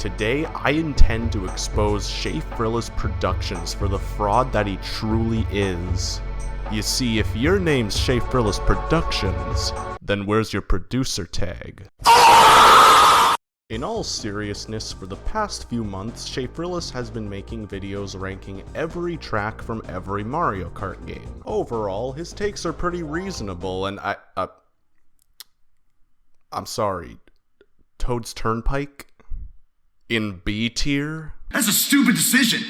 Today, I intend to expose Schaffrillas Productions for the fraud that he truly is. You see, if your name's Schaffrillas Productions, then where's your producer tag? In all seriousness, for the past few months, Schaffrillas has been making videos ranking every track from every Mario Kart game. Overall, his takes are pretty reasonable, and I'm sorry, Toad's Turnpike? In B tier? That's a stupid decision!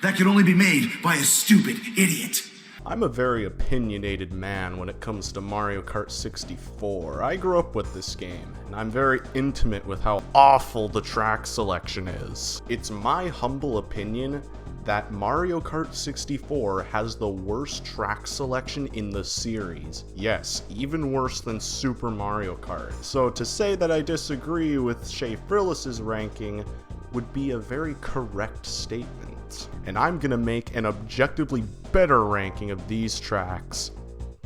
That could only be made by a stupid idiot. I'm a very opinionated man when it comes to Mario Kart 64. I grew up with this game, and I'm very intimate with how awful the track selection is. It's my humble opinion that Mario Kart 64 has the worst track selection in the series. Yes, even worse than Super Mario Kart. So to say that I disagree with Schaffrillas' ranking would be a very correct statement. And I'm gonna make an objectively better ranking of these tracks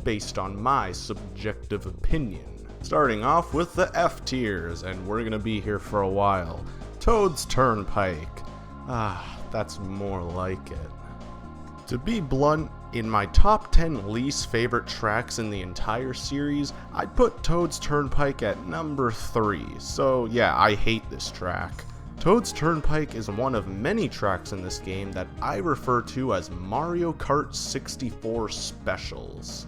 based on my subjective opinion. Starting off with the F tiers, and we're gonna be here for a while. Toad's Turnpike. That's more like it. To be blunt, in my top 10 least favorite tracks in the entire series, I'd put Toad's Turnpike at number 3, so yeah, I hate this track. Toad's Turnpike is one of many tracks in this game that I refer to as Mario Kart 64 specials.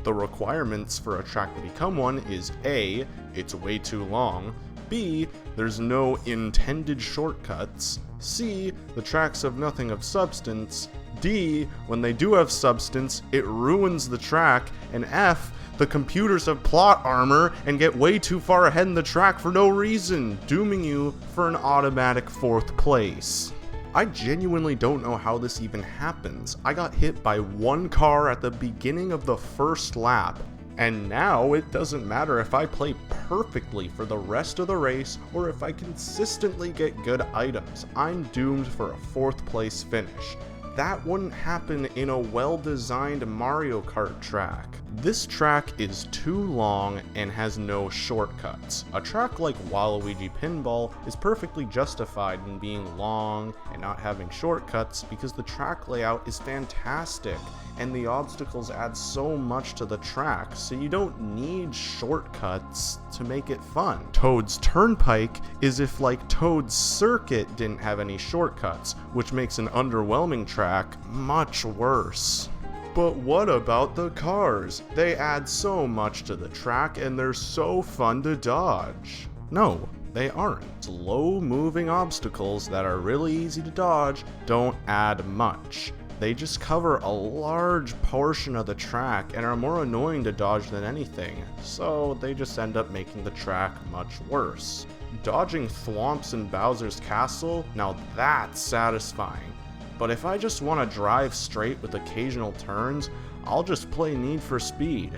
The requirements for a track to become one is A, it's way too long, B, there's no intended shortcuts, C, the tracks have nothing of substance, D, when they do have substance, it ruins the track, and F, the computers have plot armor and get way too far ahead in the track for no reason, dooming you for an automatic 4th place. I genuinely don't know how this even happens. I got hit by one car at the beginning of the first lap, and now it doesn't matter if I play perfectly for the rest of the race or if I consistently get good items. I'm doomed for a 4th place finish. That wouldn't happen in a well-designed Mario Kart track. This track is too long and has no shortcuts. A track like Waluigi Pinball is perfectly justified in being long and not having shortcuts because the track layout is fantastic and the obstacles add so much to the track, so you don't need shortcuts to make it fun. Toad's Turnpike is if like Toad's Circuit didn't have any shortcuts, which makes an underwhelming track much worse. But what about the cars? They add so much to the track and they're so fun to dodge. No, they aren't. Slow-moving obstacles that are really easy to dodge don't add much. They just cover a large portion of the track and are more annoying to dodge than anything, so they just end up making the track much worse. Dodging thwomps in Bowser's Castle? Now that's satisfying. But if I just want to drive straight with occasional turns, I'll just play Need for Speed.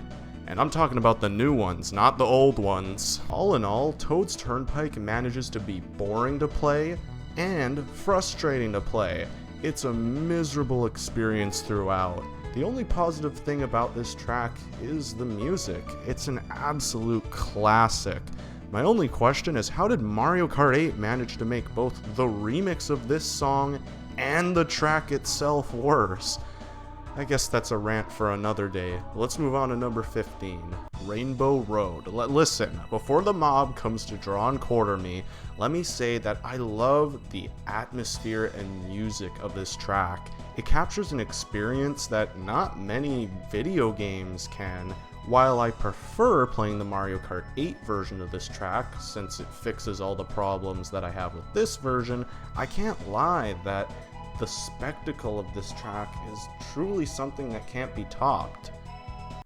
And I'm talking about the new ones, not the old ones. All in all, Toad's Turnpike manages to be boring to play and frustrating to play. It's a miserable experience throughout. The only positive thing about this track is the music. It's an absolute classic. My only question is, how did Mario Kart 8 manage to make both the remix of this song and the track itself worse? I guess that's a rant for another day. Let's move on to number 15, Rainbow Road. Listen, before the mob comes to draw and quarter me, let me say that I love the atmosphere and music of this track. It captures an experience that not many video games can. While I prefer playing the Mario Kart 8 version of this track, since it fixes all the problems that I have with this version, I can't lie that the spectacle of this track is truly something that can't be topped.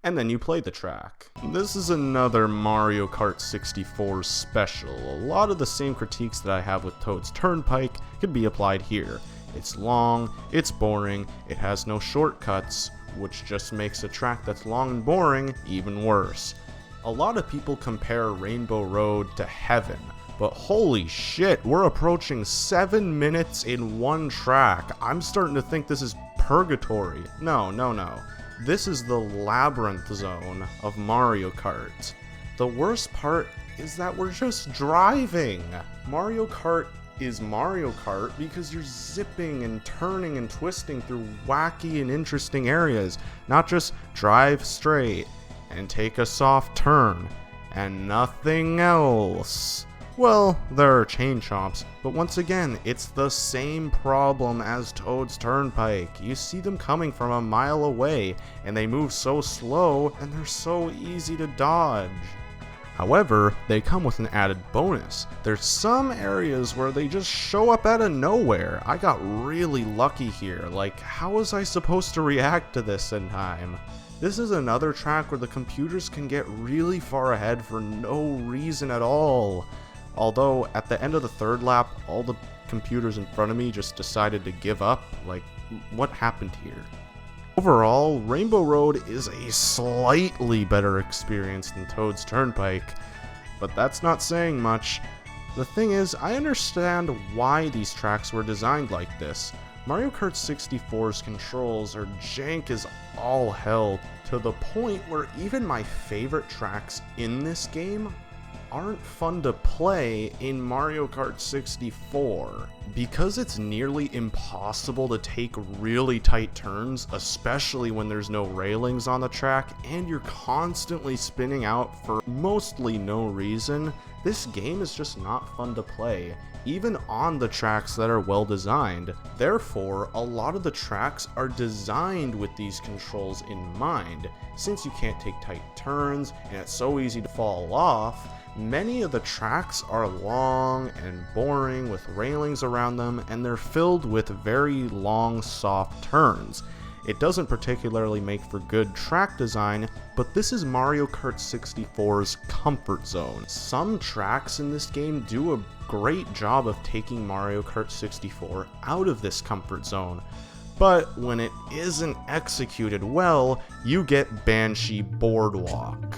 And then you play the track. This is another Mario Kart 64 special. A lot of the same critiques that I have with Toad's Turnpike could be applied here. It's long, it's boring, it has no shortcuts, which just makes a track that's long and boring even worse. A lot of people compare Rainbow Road to heaven, but holy shit, we're approaching 7 minutes in one track. I'm starting to think this is purgatory. No. This is the labyrinth zone of Mario Kart. The worst part is that we're just driving. Mario Kart is Mario Kart because you're zipping and turning and twisting through wacky and interesting areas, not just drive straight and take a soft turn and nothing else. Well, there are chain chomps, but once again, it's the same problem as Toad's Turnpike. You see them coming from a mile away, and they move so slow, and they're so easy to dodge. However, they come with an added bonus. There's some areas where they just show up out of nowhere. I got really lucky here. Like, how was I supposed to react to this in time? This is another track where the computers can get really far ahead for no reason at all. Although, at the end of the third lap, all the computers in front of me just decided to give up. Like, what happened here? Overall, Rainbow Road is a slightly better experience than Toad's Turnpike, but that's not saying much. The thing is, I understand why these tracks were designed like this. Mario Kart 64's controls are jank as all hell, to the point where even my favorite tracks in this game aren't fun to play in Mario Kart 64. Because it's nearly impossible to take really tight turns, especially when there's no railings on the track, and you're constantly spinning out for mostly no reason, this game is just not fun to play, even on the tracks that are well designed. Therefore, a lot of the tracks are designed with these controls in mind. Since you can't take tight turns, and it's so easy to fall off, many of the tracks are long and boring with railings around them, and they're filled with very long, soft turns. It doesn't particularly make for good track design, but this is Mario Kart 64's comfort zone. Some tracks in this game do a great job of taking Mario Kart 64 out of this comfort zone, but when it isn't executed well, you get BANSHEE Boardwalk.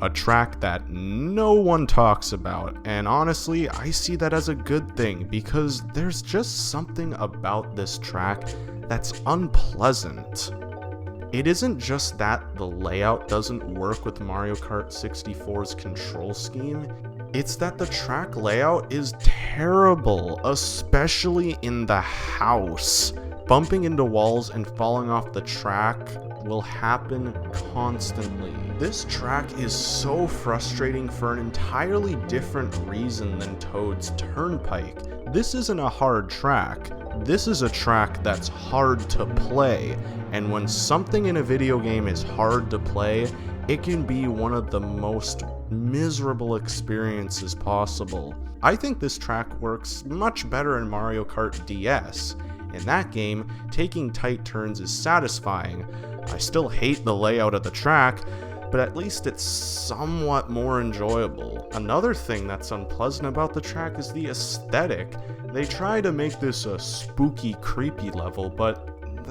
A track that no one talks about, and honestly, I see that as a good thing because there's just something about this track that's unpleasant. It isn't just that the layout doesn't work with Mario Kart 64's control scheme, it's that the track layout is terrible, especially in the house. Bumping into walls and falling off the track will happen constantly. This track is so frustrating for an entirely different reason than Toad's Turnpike. This isn't a hard track. This is a track that's hard to play, and when something in a video game is hard to play, it can be one of the most miserable experiences possible. I think this track works much better in Mario Kart DS. In that game, taking tight turns is satisfying. I still hate the layout of the track, but at least it's somewhat more enjoyable. Another thing that's unpleasant about the track is the aesthetic. They try to make this a spooky, creepy level, but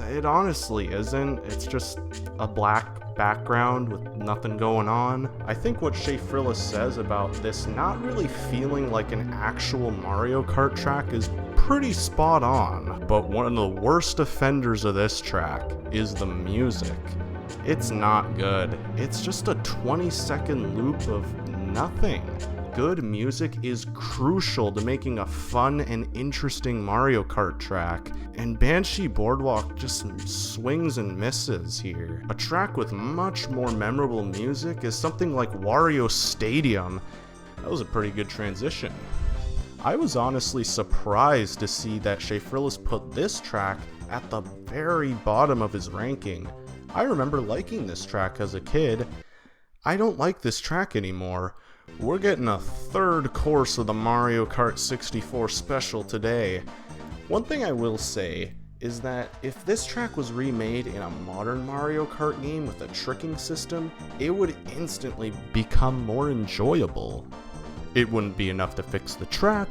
it honestly isn't. It's just a black background with nothing going on. I think what Schaffrillas says about this not really feeling like an actual Mario Kart track is pretty spot on, but one of the worst offenders of this track is the music. It's not good. It's just a 20-second loop of nothing. Good music is crucial to making a fun and interesting Mario Kart track, and BANSHEE Boardwalk just swings and misses here. A track with much more memorable music is something like Wario Stadium. That was a pretty good transition. I was honestly surprised to see that Schaffrillas put this track at the very bottom of his ranking. I remember liking this track as a kid. I don't like this track anymore. We're getting a third course of the Mario Kart 64 special today. One thing I will say is that if this track was remade in a modern Mario Kart game with a tricking system, it would instantly become more enjoyable. It wouldn't be enough to fix the track,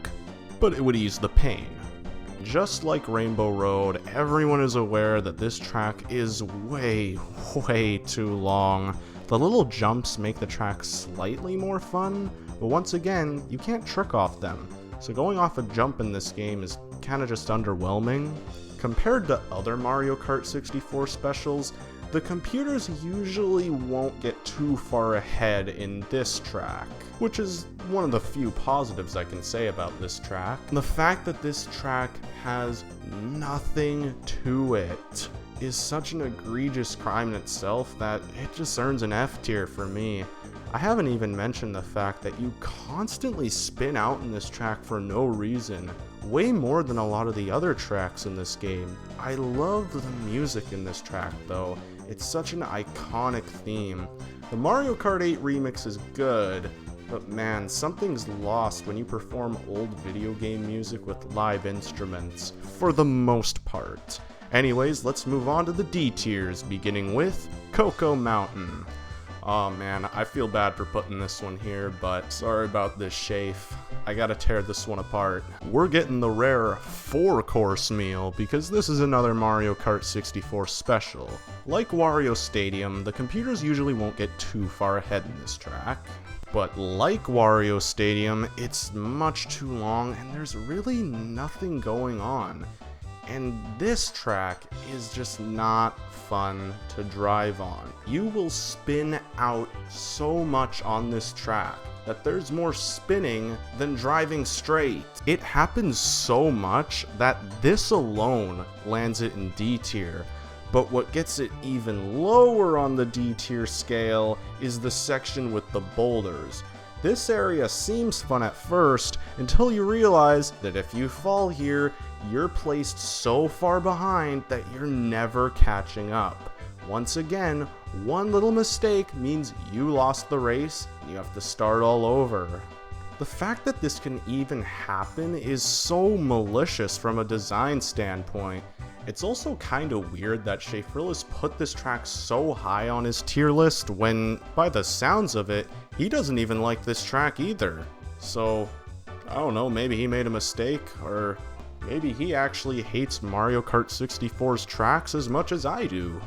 but it would ease the pain. Just like Rainbow Road, everyone is aware that this track is way too long. The little jumps make the track slightly more fun, but once again, you can't trick off them, so going off a jump in this game is kinda just underwhelming. Compared to other Mario Kart 64 specials, the computers usually won't get too far ahead in this track, which is one of the few positives I can say about this track. The fact that this track has nothing to it is such an egregious crime in itself that it just earns an F tier for me. I haven't even mentioned the fact that you constantly spin out in this track for no reason, way more than a lot of the other tracks in this game. I love the music in this track though, it's such an iconic theme. The Mario Kart 8 remix is good, but man, something's lost when you perform old video game music with live instruments, for the most part. Anyways, let's move on to the D tiers, beginning with Cocoa Mountain. Oh man, I feel bad for putting this one here, but sorry about this, Shafe. I gotta tear this one apart. We're getting the rare 4-course meal because this is another Mario Kart 64 special. Like Wario Stadium, the computers usually won't get too far ahead in this track. But like Wario Stadium, it's much too long and there's really nothing going on. And this track is just not fun to drive on. You will spin out so much on this track that there's more spinning than driving straight. It happens so much that this alone lands it in D tier. But what gets it even lower on the D tier scale is the section with the boulders. This area seems fun at first until you realize that if you fall here, you're placed so far behind that you're never catching up. Once again, one little mistake means you lost the race and you have to start all over. The fact that this can even happen is so malicious from a design standpoint. It's also kinda weird that Schaffrillas put this track so high on his tier list when, by the sounds of it, he doesn't even like this track either. So, I don't know, maybe he made a mistake, or maybe he actually hates Mario Kart 64's tracks as much as I do.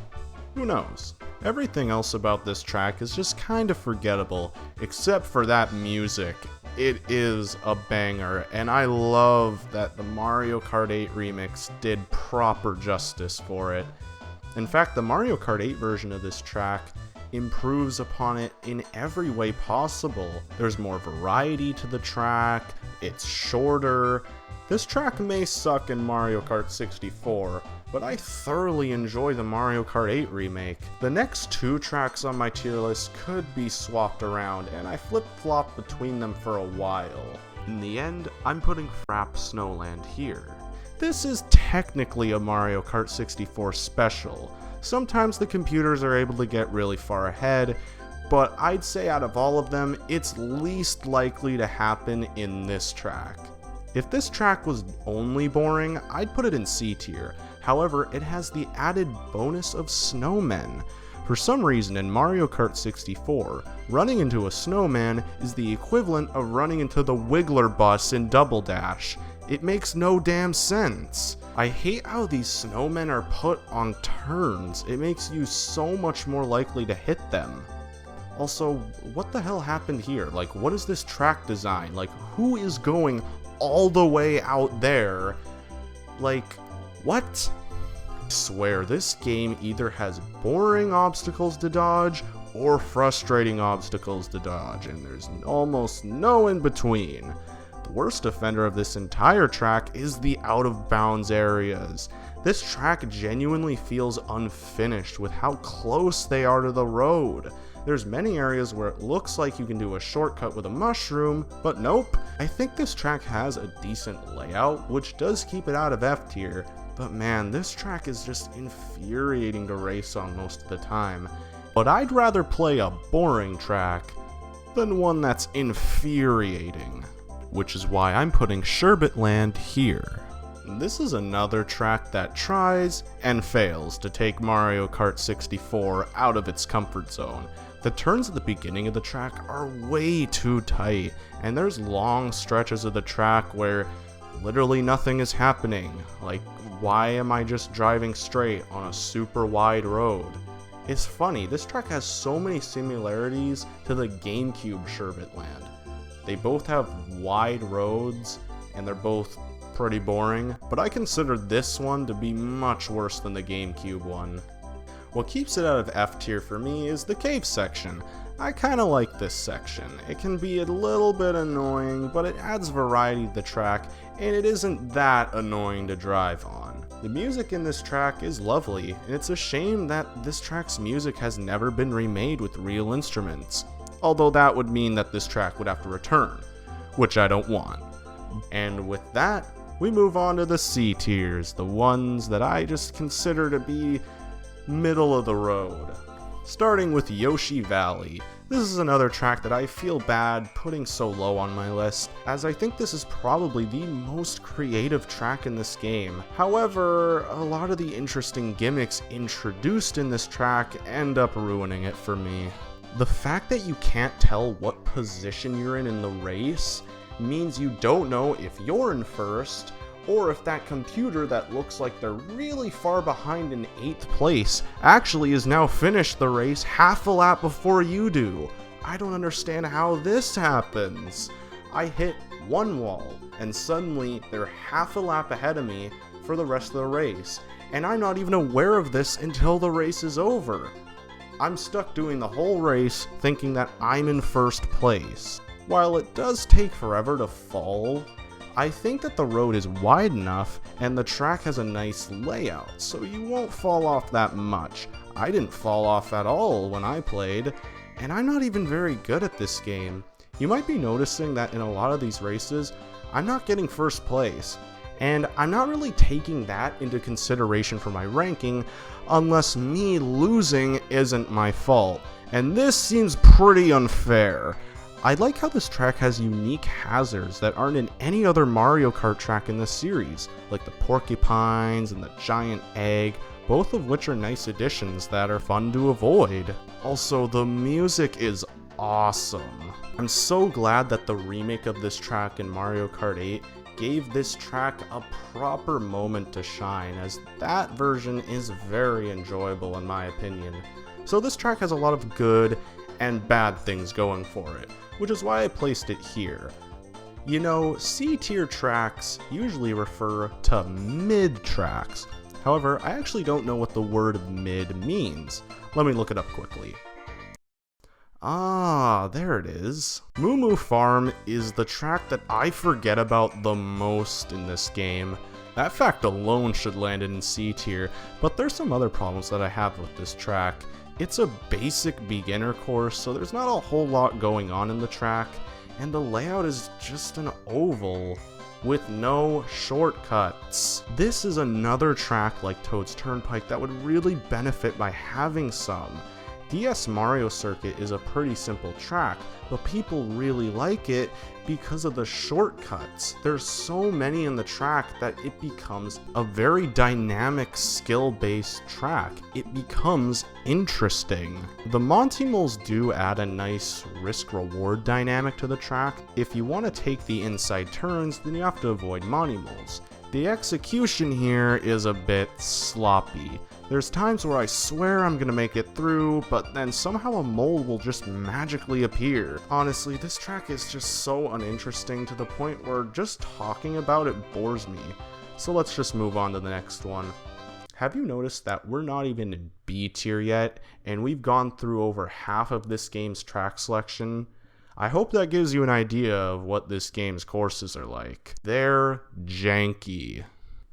Who knows? Everything else about this track is just kinda forgettable, except for that music. It is a banger, and I love that the Mario Kart 8 remix did proper justice for it. In fact, the Mario Kart 8 version of this track improves upon it in every way possible. There's more variety to the track, it's shorter. This track may suck in Mario Kart 64, but I thoroughly enjoy the Mario Kart 8 remake. The next two tracks on my tier list could be swapped around, and I flip-flopped between them for a while. In the end, I'm putting FRAPPE SNOWLAND here. This is technically a Mario Kart 64 special. Sometimes the computers are able to get really far ahead, but I'd say out of all of them, it's least likely to happen in this track. If this track was only boring, I'd put it in C tier. However, it has the added bonus of snowmen. For some reason in Mario Kart 64, running into a snowman is the equivalent of running into the Wiggler bus in Double Dash. It makes no damn sense. I hate how these snowmen are put on turns. It makes you so much more likely to hit them. Also, what the hell happened here? Like, what is this track design? Like, who is going all the way out there? Like, what? I swear, this game either has boring obstacles to dodge or frustrating obstacles to dodge, and there's almost no in between. The worst offender of this entire track is the out-of-bounds areas. This track genuinely feels unfinished with how close they are to the road. There's many areas where it looks like you can do a shortcut with a mushroom, but nope. I think this track has a decent layout, which does keep it out of F tier, but man, this track is just infuriating to race on most of the time. But I'd rather play a boring track than one that's infuriating, which is why I'm putting Sherbet Land here. This is another track that tries and fails to take Mario Kart 64 out of its comfort zone. The turns at the beginning of the track are way too tight, and there's long stretches of the track where literally nothing is happening. Like, why am I just driving straight on a super wide road? It's funny, this track has so many similarities to the GameCube Sherbet Land. They both have wide roads, and they're both pretty boring, but I consider this one to be much worse than the GameCube one. What keeps it out of F tier for me is the cave section. I kinda like this section. It can be a little bit annoying, but it adds variety to the track, and it isn't that annoying to drive on. The music in this track is lovely, and it's a shame that this track's music has never been remade with real instruments. Although that would mean that this track would have to return, which I don't want. And with that, we move on to the C tiers, the ones that I just consider to be middle of the road. Starting with Yoshi Valley. This is another track that I feel bad putting so low on my list, as I think this is probably the most creative track in this game. However, a lot of the interesting gimmicks introduced in this track end up ruining it for me. The fact that you can't tell what position you're in the race means you don't know if you're in first, or if that computer that looks like they're really far behind in 8th place actually is now finished the race half a lap before you do. I don't understand how this happens. I hit one wall, and suddenly they're half a lap ahead of me for the rest of the race, and I'm not even aware of this until the race is over. I'm stuck doing the whole race thinking that I'm in first place. While it does take forever to fall, I think that the road is wide enough and the track has a nice layout, so you won't fall off that much. I didn't fall off at all when I played, and I'm not even very good at this game. You might be noticing that in a lot of these races, I'm not getting first place, and I'm not really taking that into consideration for my ranking unless me losing isn't my fault, and this seems pretty unfair. I like how this track has unique hazards that aren't in any other Mario Kart track in this series, like the porcupines and the giant egg, both of which are nice additions that are fun to avoid. Also, the music is awesome. I'm so glad that the remake of this track in Mario Kart 8 gave this track a proper moment to shine, as that version is very enjoyable in my opinion. So this track has a lot of good and bad things going for it, which is why I placed it here. You know, C tier tracks usually refer to mid tracks. However, I actually don't know what the word mid means. Let me look it up quickly. Ah, there it is. Moo Moo Farm is the track that I forget about the most in this game. That fact alone should land it in C tier, but there's some other problems that I have with this track. It's a basic beginner course, so there's not a whole lot going on in the track, and the layout is just an oval with no shortcuts. This is another track like Toad's Turnpike that would really benefit by having some. DS Mario Circuit is a pretty simple track, but people really like it because of the shortcuts. There's so many in the track that it becomes a very dynamic, skill-based track. It becomes interesting. The Monty Moles do add a nice risk-reward dynamic to the track. If you want to take the inside turns, then you have to avoid Monty Moles. The execution here is a bit sloppy. There's times where I swear I'm gonna make it through, but then somehow a mole will just magically appear. Honestly, this track is just so uninteresting to the point where just talking about it bores me. So let's just move on to the next one. Have you noticed that we're not even in B tier yet, and we've gone through over half of this game's track selection? I hope that gives you an idea of what this game's courses are like. They're janky.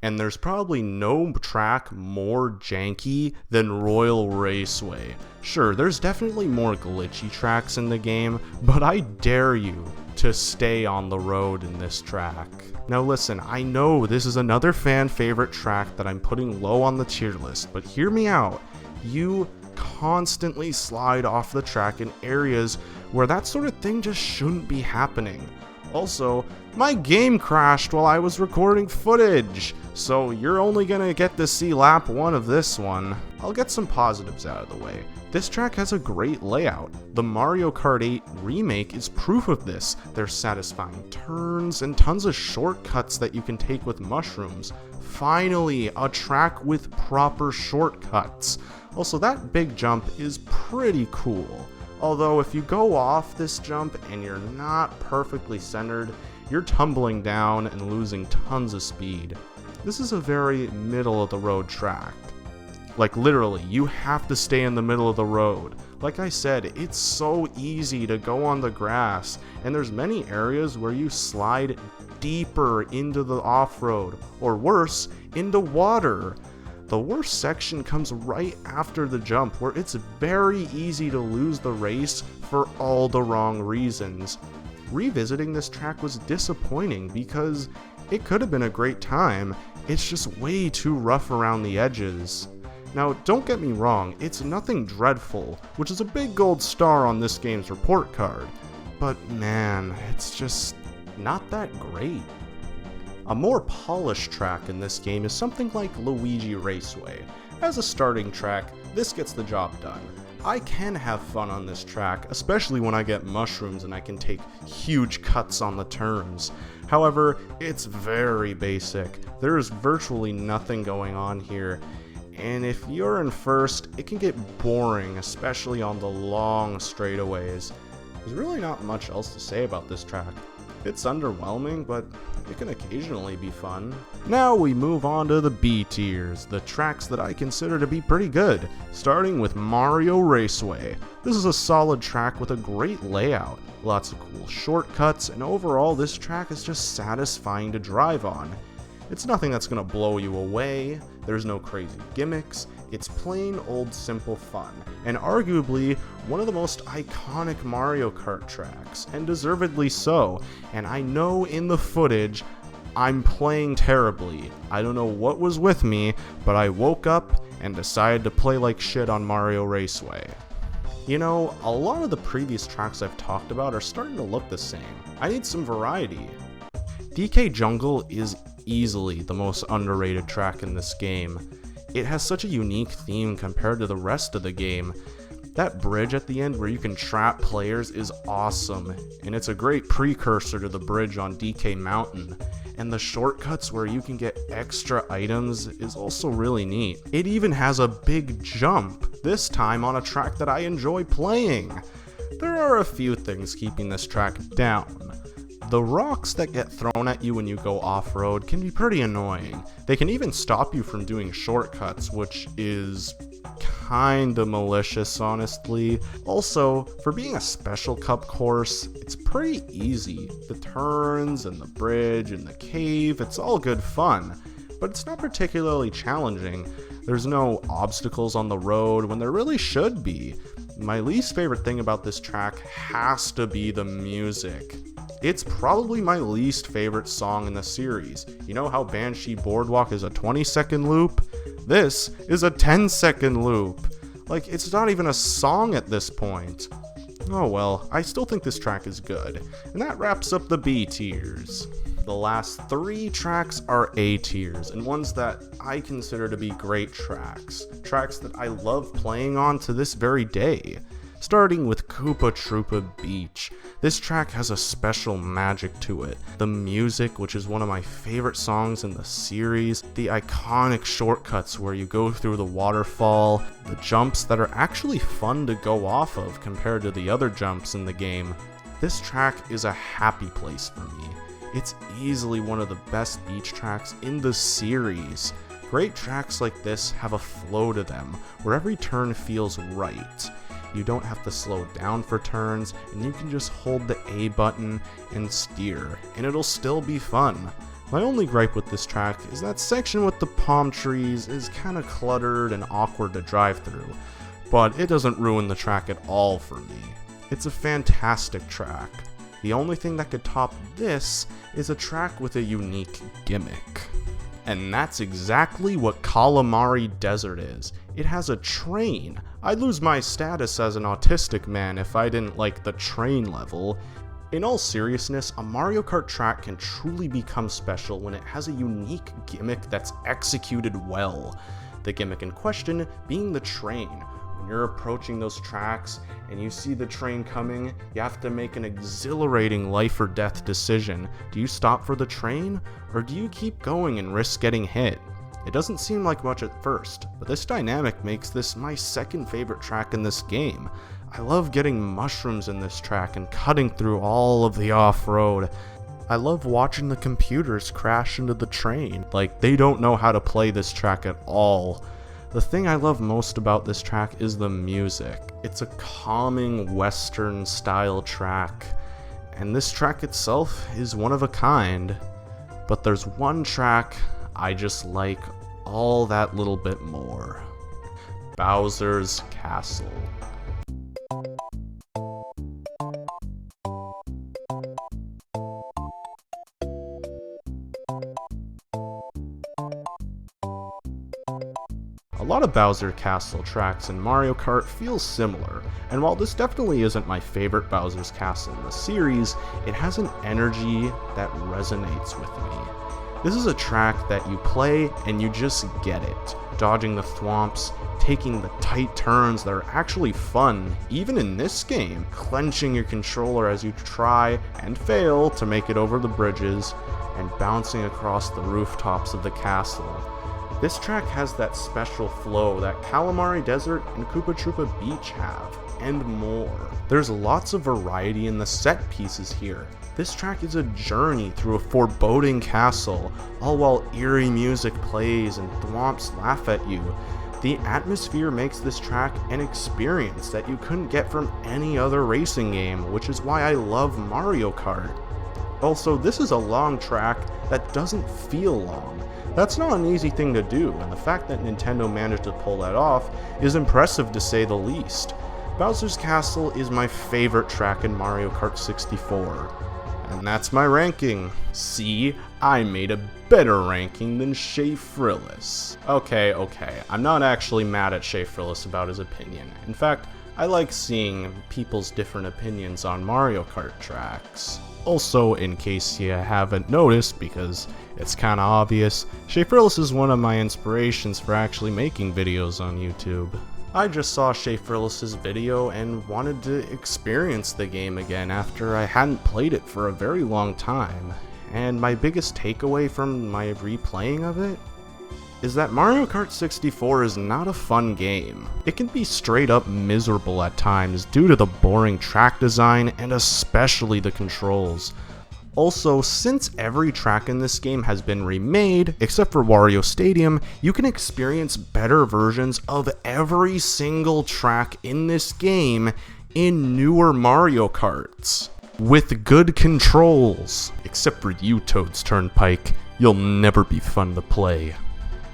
And there's probably no track more janky than Royal Raceway. Sure, there's definitely more glitchy tracks in the game, but I dare you to stay on the road in this track. Now listen, I know this is another fan favorite track that I'm putting low on the tier list, but hear me out. You constantly slide off the track in areas where that sort of thing just shouldn't be happening. Also, my game crashed while I was recording footage, so you're only gonna get to see lap 1 of this one. I'll get some positives out of the way. This track has a great layout. The Mario Kart 8 remake is proof of this. There's satisfying turns and tons of shortcuts that you can take with mushrooms. Finally, a track with proper shortcuts. Also, that big jump is pretty cool. Although if you go off this jump and you're not perfectly centered, you're tumbling down and losing tons of speed. This is a very middle of the road track. Like literally, you have to stay in the middle of the road. Like I said, it's so easy to go on the grass, and there's many areas where you slide deeper into the off-road, or worse, into water. The worst section comes right after the jump, where it's very easy to lose the race for all the wrong reasons. Revisiting this track was disappointing because it could have been a great time, it's just way too rough around the edges. Now, don't get me wrong, it's nothing dreadful, which is a big gold star on this game's report card, but man, it's just not that great. A more polished track in this game is something like Luigi Raceway. As a starting track, this gets the job done. I can have fun on this track, especially when I get mushrooms and I can take huge cuts on the turns. However, it's very basic. There is virtually nothing going on here, and if you're in first, it can get boring, especially on the long straightaways. There's really not much else to say about this track. It's underwhelming, but it can occasionally be fun. Now we move on to the B tiers, the tracks that I consider to be pretty good, starting with Mario Raceway. This is a solid track with a great layout, lots of cool shortcuts, and overall this track is just satisfying to drive on. It's nothing that's gonna blow you away, there's no crazy gimmicks, it's plain old simple fun, and arguably one of the most iconic Mario Kart tracks, and deservedly so. And I know in the footage, I'm playing terribly. I don't know what was with me, but I woke up and decided to play like shit on Mario Raceway. You know, a lot of the previous tracks I've talked about are starting to look the same. I need some variety. DK Jungle is easily the most underrated track in this game. It has such a unique theme compared to the rest of the game. That bridge at the end where you can trap players is awesome, and it's a great precursor to the bridge on DK Mountain. And the shortcuts where you can get extra items is also really neat. It even has a big jump, this time on a track that I enjoy playing. There are a few things keeping this track down. The rocks that get thrown at you when you go off-road can be pretty annoying. They can even stop you from doing shortcuts, which is kinda malicious, honestly. Also, for being a special cup course, it's pretty easy. The turns and the bridge and the cave, it's all good fun, but it's not particularly challenging. There's no obstacles on the road when there really should be. My least favorite thing about this track has to be the music. It's probably my least favorite song in the series. You know how BANSHEE Boardwalk is a 20-second loop? This is a 10-second loop. Like, it's not even a song at this point. Oh well, I still think this track is good. And that wraps up the B tiers. The last 3 tracks are A tiers, and ones that I consider to be great tracks. Tracks that I love playing on to this very day. Starting with KOOPA TROOPA Beach. This track has a special magic to it. The music, which is one of my favorite songs in the series, the iconic shortcuts where you go through the waterfall, the jumps that are actually fun to go off of compared to the other jumps in the game. This track is a happy place for me. It's easily one of the best beach tracks in the series. Great tracks like this have a flow to them, where every turn feels right. You don't have to slow down for turns, and you can just hold the A button and steer, and it'll still be fun. My only gripe with this track is that section with the palm trees is kinda cluttered and awkward to drive through, but it doesn't ruin the track at all for me. It's a fantastic track. The only thing that could top this is a track with a unique gimmick. And that's exactly what Calamari Desert is. It has a train. I'd lose my status as an autistic man if I didn't like the train level. In all seriousness, a Mario Kart track can truly become special when it has a unique gimmick that's executed well. The gimmick in question being the train. When you're approaching those tracks and you see the train coming, you have to make an exhilarating life or death decision. Do you stop for the train, or do you keep going and risk getting hit? It doesn't seem like much at first, but this dynamic makes this my second favorite track in this game. I love getting mushrooms in this track and cutting through all of the off-road. I love watching the computers crash into the train, like they don't know how to play this track at all. The thing I love most about this track is the music. It's a calming Western style track, and this track itself is one of a kind. But there's one track I just like all that little bit more. Bowser's Castle. A lot of Bowser Castle tracks in Mario Kart feel similar, and while this definitely isn't my favorite Bowser's Castle in the series, it has an energy that resonates with me. This is a track that you play and you just get it, dodging the thwomps, taking the tight turns that are actually fun, even in this game, clenching your controller as you try and fail to make it over the bridges, and bouncing across the rooftops of the castle. This track has that special flow that Calamari Desert and Koopa Troopa Beach have, and more. There's lots of variety in the set pieces here. This track is a journey through a foreboding castle, all while eerie music plays and thwomps laugh at you. The atmosphere makes this track an experience that you couldn't get from any other racing game, which is why I love Mario Kart. Also, this is a long track that doesn't feel long. That's not an easy thing to do, and the fact that Nintendo managed to pull that off is impressive to say the least. Bowser's Castle is my favorite track in Mario Kart 64. And that's my ranking. See, I made a better ranking than Schaffrillas. Okay, I'm not actually mad at Schaffrillas about his opinion. In fact, I like seeing people's different opinions on Mario Kart tracks. Also, in case you haven't noticed, because it's kinda obvious, Schaffrillas is one of my inspirations for actually making videos on YouTube. I just saw Schaffrillas' video and wanted to experience the game again after I hadn't played it for a very long time, and my biggest takeaway from my replaying of it is that Mario Kart 64 is not a fun game. It can be straight up miserable at times due to the boring track design and especially the controls. Also, since every track in this game has been remade, except for Wario Stadium, you can experience better versions of every single track in this game in newer Mario Karts. With good controls. Except for you, Toad's Turnpike, you'll never be fun to play.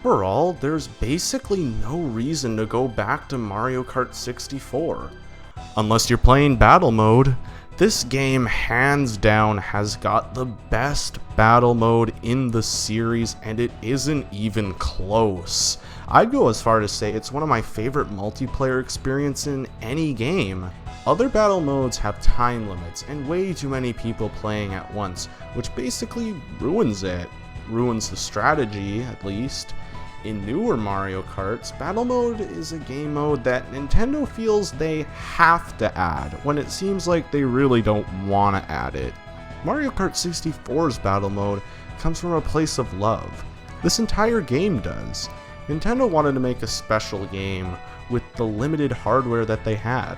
Overall, there's basically no reason to go back to Mario Kart 64. Unless you're playing Battle Mode. This game hands down has got the best battle mode in the series, and it isn't even close. I'd go as far to say it's one of my favorite multiplayer experiences in any game. Other battle modes have time limits and way too many people playing at once, which basically ruins it. Ruins the strategy, at least. In newer Mario Karts, Battle Mode is a game mode that Nintendo feels they have to add, when it seems like they really don't want to add it. Mario Kart 64's Battle Mode comes from a place of love. This entire game does. Nintendo wanted to make a special game with the limited hardware that they had.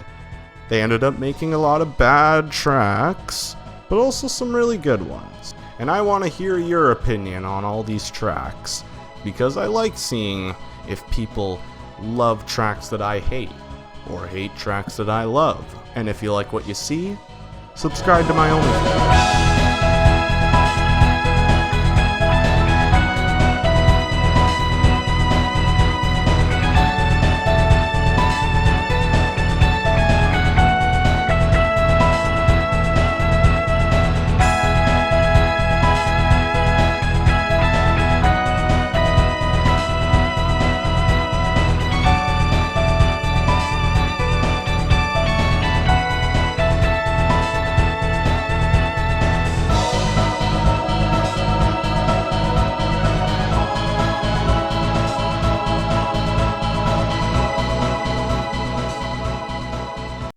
They ended up making a lot of bad tracks, but also some really good ones. And I want to hear your opinion on all these tracks, because I like seeing if people love tracks that I hate, or hate tracks that I love. And if you like what you see, subscribe to my OnlyFans.